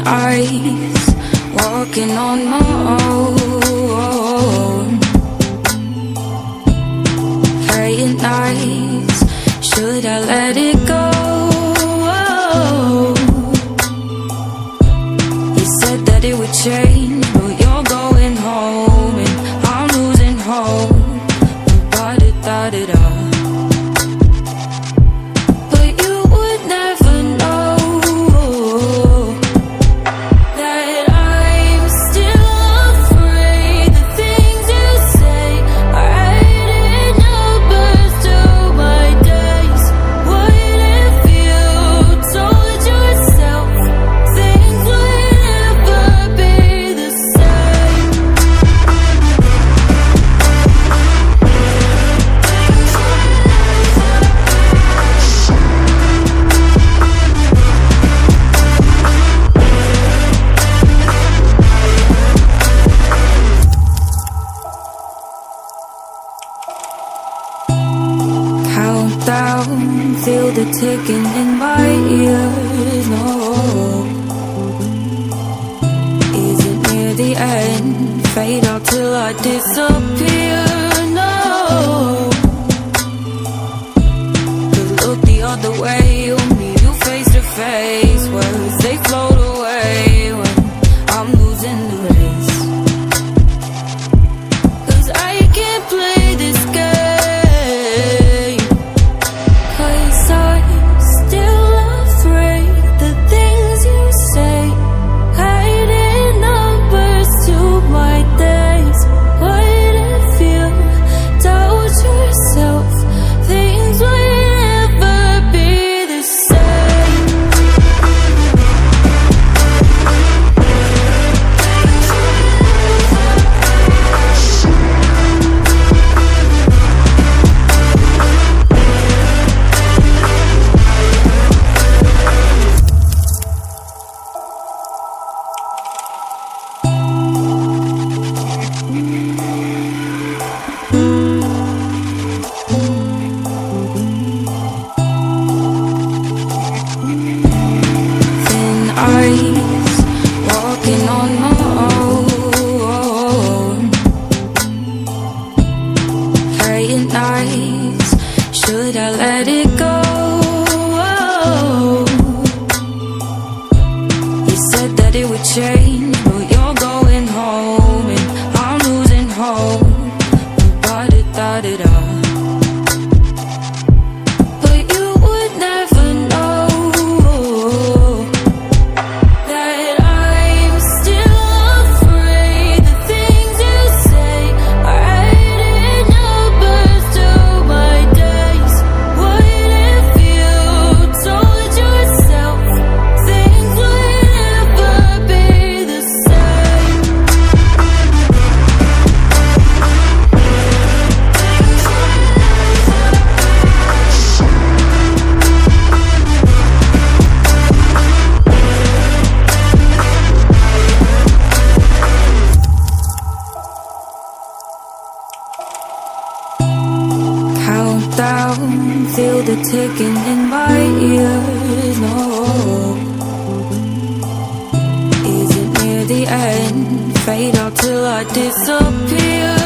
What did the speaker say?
eyes, walking on my own. Praying nights, should I let it go? You said that it would change, but you're going home and I'm losing hope. Ba-da-da-da-da. Down, feel the ticking in my ears, no. Is it near the end? Fade out till I disappear, no. But look the other way, we'll meet you face to face. Words, they float away when I'm losing the race. 'Cause I can't play this game. Eyes, walking on my own. Praying nights, should I let it go? You said that it would change, but you're going home and I'm losing hope. Ba-da-da-da-da. Down, feel the ticking in my ears, no. Is it near the end? Fade out till I disappear.